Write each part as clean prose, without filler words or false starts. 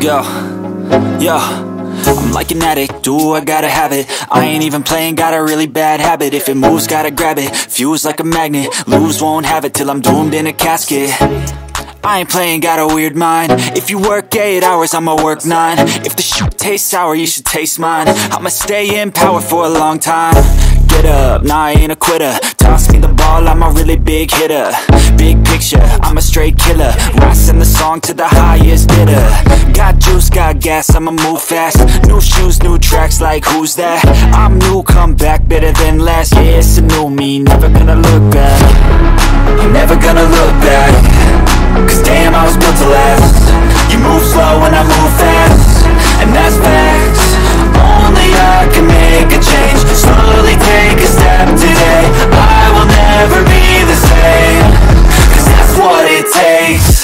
Yo, I'm like an addict, do I gotta have it. I ain't even playing, got a really bad habit. If it moves, gotta grab it, fuse like a magnet. Lose, won't have it till I'm doomed in a casket. I ain't playing, got a weird mind. If you work 8 hours, I'ma work 9. If the shoot tastes sour, you should taste mine. I'ma stay in power for a long time. Get up, nah, I ain't a quitter. Toss me the ball, I'm a really big hitter. Big picture, I'm a straight killer. Rising the song to the highest bidder. Got juice, got gas, I'ma move fast. New shoes, new tracks, like who's that? I'm new, come back, better than last. Yeah, it's a new me, never gonna look back. I'm never gonna look back, cause damn, I was built to last. You move slow and I move fast, and that's facts. Only I can make a change. Slowly take a step today. I will never be the same, cause that's what it takes.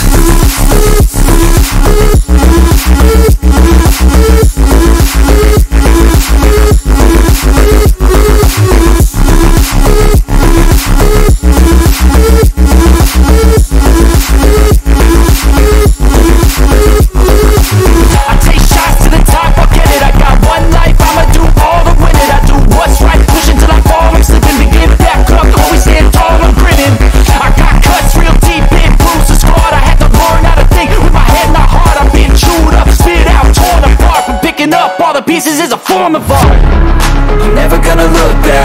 Pieces is a form of art. I'm never gonna look back.